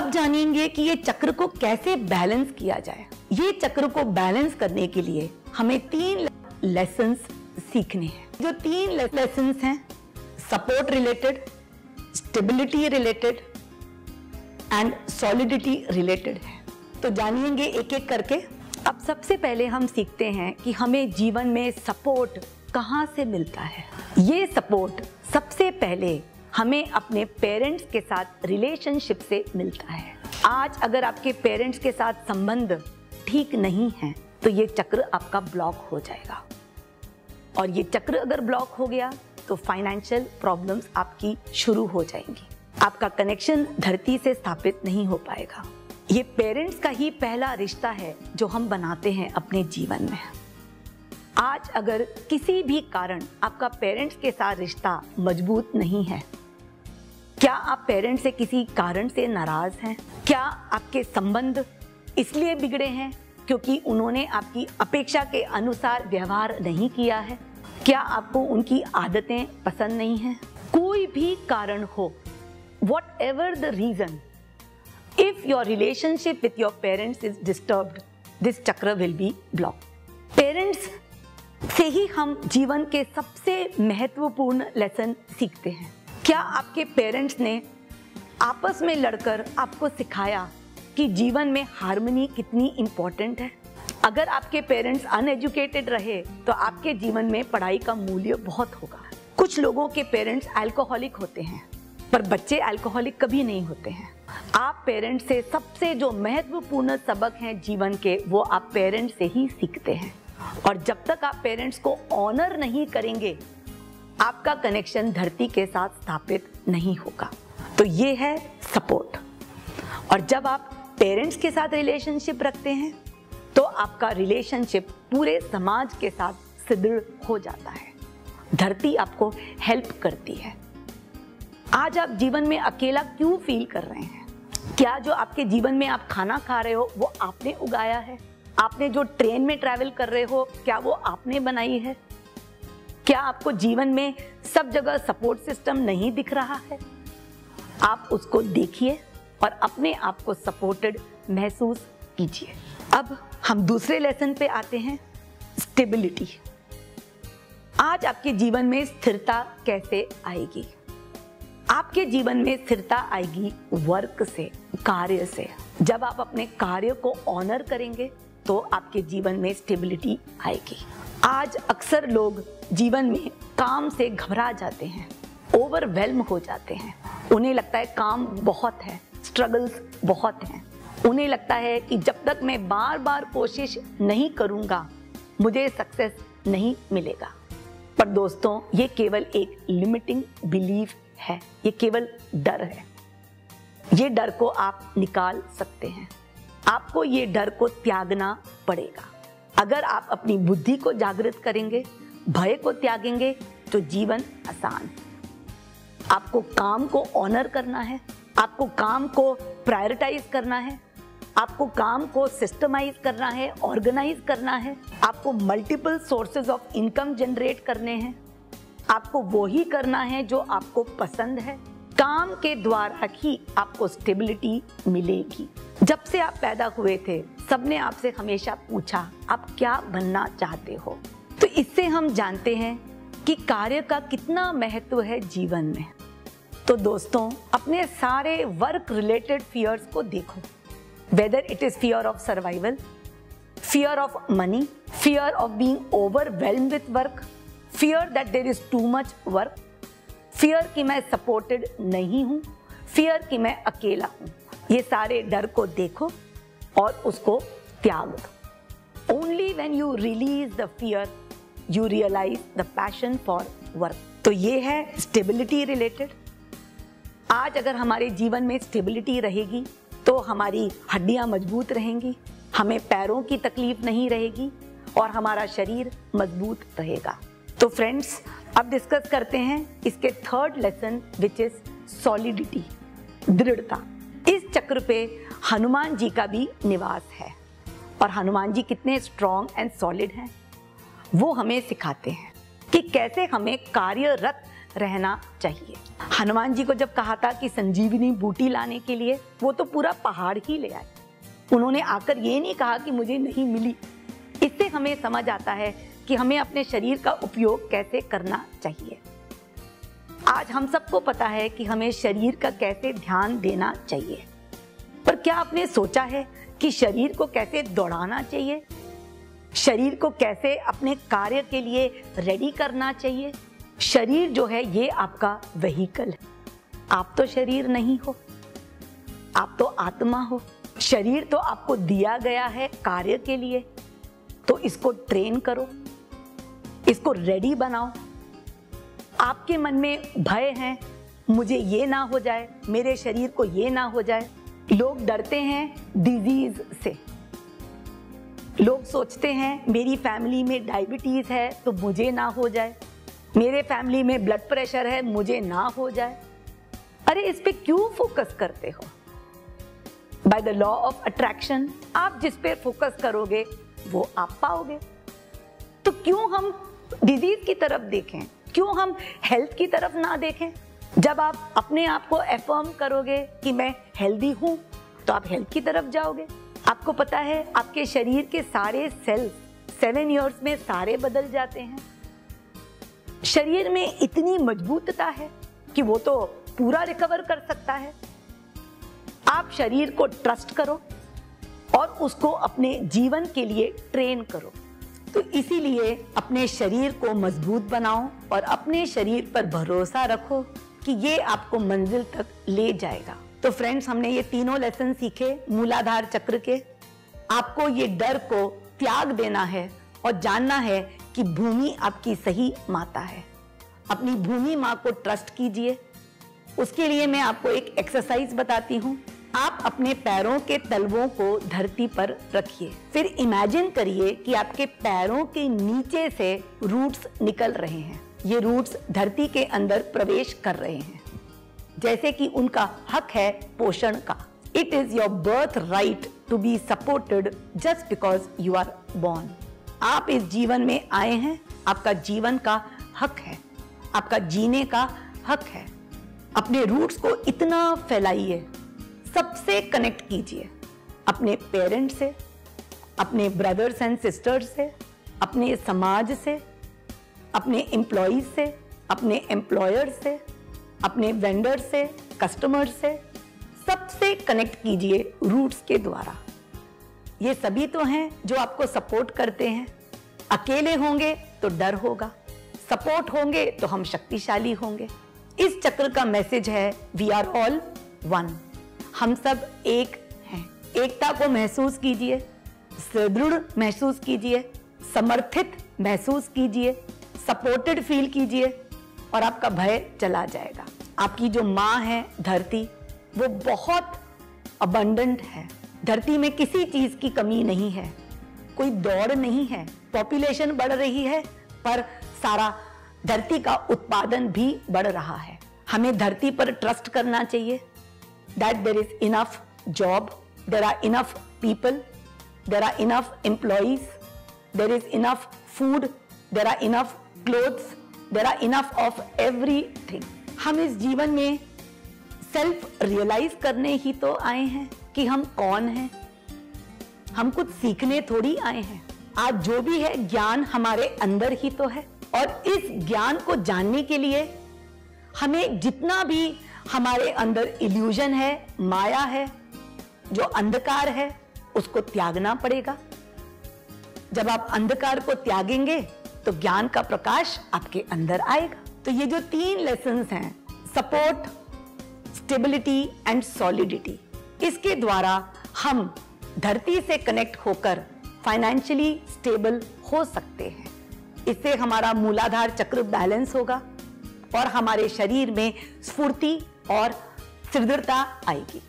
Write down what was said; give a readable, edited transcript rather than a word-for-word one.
अब जानेंगे कि ये चक्र को कैसे बैलेंस किया जाए। ये चक्र को बैलेंस करने के लिए हमें 3 लेसन्स सीखने हैं। जो 3 लेसन्स हैं, support related, stability related and solidity related है। तो जानिएंगे एक एक करके। अब सबसे पहले हम सीखते हैं कि हमें जीवन में सपोर्ट कहाँ से मिलता है। ये सपोर्ट सबसे पहले हमें अपने पेरेंट्स के साथ रिलेशनशिप से मिलता है। आज अगर आपके पेरेंट्स के साथ संबंध ठीक नहीं है तो ये चक्र आपका ब्लॉक हो जाएगा, और ये चक्र अगर ब्लॉक हो गया तो फाइनेंशियल प्रॉब्लम्स आपकी शुरू हो जाएंगी। आपका कनेक्शन धरती से स्थापित नहीं हो पाएगा। ये पेरेंट्स का ही पहला रिश्ता है जो हम बनाते हैं अपने जीवन में। आज अगर किसी भी कारण आपका पेरेंट्स के साथ रिश्ता मजबूत नहीं है, क्या आप पेरेंट्स से किसी कारण से नाराज हैं? क्या आपके संबंध इसलिए बिगड़े हैं क्योंकि उन्होंने आपकी अपेक्षा के अनुसार व्यवहार नहीं किया है? क्या आपको उनकी आदतें पसंद नहीं हैं? कोई भी कारण हो, whatever the reason, if your relationship with your parents is disturbed, this chakra will be blocked. Parents से ही हम जीवन के सबसे महत्वपूर्ण लेसन सीखते हैं। क्या आपके पेरेंट्स ने आपस में लड़कर आपको सिखाया कि जीवन में हार्मनी कितनी इंपॉर्टेंट है? अगर आपके पेरेंट्स अनएजुकेटेड रहे तो आपके जीवन में पढ़ाई का मूल्य बहुत होगा। कुछ लोगों के पेरेंट्स अल्कोहलिक होते हैं पर बच्चे अल्कोहलिक कभी नहीं होते हैं। आप पेरेंट्स से सबसे जो महत्वपूर्ण सबक हैं जीवन के, वो आप पेरेंट्स से ही सीखते हैं। और जब तक आप पेरेंट्स को ऑनर नहीं करेंगे, आपका कनेक्शन धरती के साथ स्थापित नहीं होगा। तो ये है सपोर्ट। और जब आप पेरेंट्स के साथ रिलेशनशिप रखते हैं तो आपका रिलेशनशिप पूरे समाज के साथ सुदृढ़ हो जाता है। धरती आपको हेल्प करती है। आज आप जीवन में अकेला क्यों फील कर रहे हैं? क्या जो आपके जीवन में आप खाना खा रहे हो वो आपने उगाया है? आपने जो ट्रेन में ट्रैवल कर रहे हो क्या वो आपने बनाई है? क्या आपको जीवन में सब जगह सपोर्ट सिस्टम नहीं दिख रहा है? आप उसको देखिए और अपने आप को सपोर्टेड महसूस कीजिए। अब हम दूसरे लेसन पे आते हैं, स्टेबिलिटी। आज आपके जीवन में स्थिरता कैसे आएगी? आपके जीवन में स्थिरता आएगी वर्क से, कार्य से। जब आप अपने कार्य को ऑनर करेंगे तो आपके जीवन में स्टेबिलिटी आएगी। आज अक्सर लोग जीवन में काम से घबरा जाते हैं, ओवरवेल्म हो जाते हैं। उन्हें लगता है काम बहुत है, स्ट्रगल्स बहुत हैं। उन्हें लगता है कि जब तक मैं बार बार कोशिश नहीं करूंगा मुझे सक्सेस नहीं मिलेगा। पर दोस्तों, ये केवल एक लिमिटिंग बिलीफ है, ये केवल डर है। ये डर को आप निकाल सकते हैं। आपको ये डर को त्यागना पड़ेगा। अगर आप अपनी बुद्धि को जागृत करेंगे, भय को त्यागेंगे तो जीवन आसान है। आपको काम को ऑनर करना है, आपको काम को प्रायोरिटाइज करना है, आपको काम को सिस्टमाइज करना है, ऑर्गेनाइज करना है। आपको multiple sources of income generate करने हैं। आपको वो ही करना है जो आपको पसंद है। काम के द्वारा ही आपको स्टेबिलिटी मिलेगी। जब से आप पैदा हुए थे सबने आपसे हमेशा पूछा आप क्या बनना चाहते हो। तो इससे हम जानते हैं कि कार्य का कितना महत्व है जीवन में। तो दोस्तों, अपने सारे वर्क रिलेटेड फियर्स को देखो, whether it is fear of survival, fear of money, fear of being overwhelmed with work, fear that there is too much work, fear कि मैं सपोर्टेड नहीं हूं, फियर कि मैं अकेला हूं। ये सारे डर को देखो और उसको त्याग दो। Only when you release the fear you realize the passion for work. तो ये है स्टेबिलिटी रिलेटेड। आज अगर हमारे जीवन में स्टेबिलिटी रहेगी तो हमारी हड्डियां मजबूत रहेंगी, हमें पैरों की तकलीफ नहीं रहेगी और हमारा शरीर मजबूत रहेगा। तो फ्रेंड्स, अब डिस्कस करते हैं इसके third lesson which is solidity, दृढ़ता। इस चक्र पे हनुमान जी का भी निवास है और हनुमान जी कितने स्ट्रॉन्ग एंड सॉलिड हैं वो हमें सिखाते हैं कि कैसे हमें कार्यरत रहना चाहिए। हनुमान जी को जब कहा था कि संजीवनी बूटी लाने के लिए, वो तो पूरा पहाड़ ही ले आए। उन्होंने आकर ये नहीं कहा कि मुझे नहीं मिली। इससे हमें समझ आता है कि हमें अपने शरीर का उपयोग कैसे करना चाहिए। आज हम सबको पता है कि हमें शरीर का कैसे ध्यान देना चाहिए, पर क्या आपने सोचा है कि शरीर को कैसे दौड़ाना चाहिए, शरीर को कैसे अपने कार्य के लिए रेडी करना चाहिए? शरीर जो है ये आपका व्हीकल है। आप तो शरीर नहीं हो, आप तो आत्मा हो। शरीर तो आपको दिया गया है कार्य के लिए, तो इसको ट्रेन करो, इसको रेडी बनाओ। आपके मन में भय है, मुझे ये ना हो जाए, मेरे शरीर को ये ना हो जाए। लोग डरते हैं डिजीज से। लोग सोचते हैं मेरी फैमिली में डायबिटीज है तो मुझे ना हो जाए, मेरे फैमिली में ब्लड प्रेशर है मुझे ना हो जाए। अरे इस पे क्यों फोकस करते हो? By the law of attraction आप जिस पे फोकस करोगे वो आप पाओगे। तो क्यों हम डिजीज की तरफ देखें, क्यों हम हेल्थ की तरफ ना देखें? जब आप अपने आप को एफर्म करोगे कि मैं हेल्दी हूं, तो आप हेल्थ की तरफ जाओगे। आपको पता है आपके शरीर के सारे सेल्स 7 इयर्स में सारे बदल जाते हैं। शरीर में इतनी मजबूतता है कि वो तो पूरा रिकवर कर सकता है। आप शरीर को ट्रस्ट करो और उसको अपने जीवन के लिए ट्रेन करो। तो इसीलिए अपने शरीर को मजबूत बनाओ और अपने शरीर पर भरोसा रखो कि ये आपको मंजिल तक ले जाएगा। तो फ्रेंड्स, हमने ये तीनों लेसन सीखे मूलाधार चक्र के। आपको ये डर को त्याग देना है और जानना है कि भूमि आपकी सही माता है। अपनी भूमि माँ को ट्रस्ट कीजिए। उसके लिए मैं आपको एक एक्सरसाइज बताती हूँ। आप अपने पैरों के तलवों को धरती पर रखिए, फिर इमेजिन करिए कि आपके पैरों के नीचे से रूट्स निकल रहे हैं। ये रूट्स धरती के अंदर प्रवेश कर रहे हैं, जैसे कि उनका हक है पोषण का। It is your birthright to be supported just because you are born. आप इस जीवन में आए हैं, आपका जीवन का हक है, आपका जीने का हक है। अपने रूट्स को इतना फैलाइए, सबसे कनेक्ट कीजिए, अपने पेरेंट्स से, अपने ब्रदर्स एंड सिस्टर्स से, अपने समाज से, अपने एम्प्लॉइज से, अपने एम्प्लॉयर से, अपने वेंडर से, कस्टमर से, सबसे कनेक्ट कीजिए रूट्स के द्वारा। ये सभी तो हैं जो आपको सपोर्ट करते हैं। अकेले होंगे तो डर होगा, सपोर्ट होंगे तो हम शक्तिशाली होंगे। इस चक्र का मैसेज है वी आर ऑल वन। हम सब एक हैं। एकता को महसूस कीजिए, सुदृढ़ महसूस कीजिए, समर्थित महसूस कीजिए, सपोर्टेड फील कीजिए और आपका भय चला जाएगा। आपकी जो माँ है धरती, वो बहुत अबंडेंट है। धरती में किसी चीज की कमी नहीं है, कोई दौड़ नहीं है। पॉपुलेशन बढ़ रही है पर सारा धरती का उत्पादन भी बढ़ रहा है। हमें धरती पर ट्रस्ट करना चाहिए that there is enough job, there are enough people, there are enough employees, there is enough food, there are enough clothes, there are enough of everything. हम इस जीवन में सेल्फ रियलाइज करने ही तो आए हैं कि हम कौन हैं। हम कुछ सीखने थोड़ी आए हैं। आज जो भी है ज्ञान हमारे अंदर ही तो है, और इस ज्ञान को जानने के लिए हमें जितना भी हमारे अंदर इल्यूजन है, माया है, जो अंधकार है, उसको त्यागना पड़ेगा। जब आप अंधकार को त्यागेंगे तो ज्ञान का प्रकाश आपके अंदर आएगा। तो ये जो 3 लेसन्स हैं, सपोर्ट, स्टेबिलिटी एंड सॉलिडिटी, इसके द्वारा हम धरती से कनेक्ट होकर फाइनेंशियली स्टेबल हो सकते हैं। इससे हमारा मूलाधार चक्र बैलेंस होगा और हमारे शरीर में स्फूर्ति और सुदृढ़ता आएगी।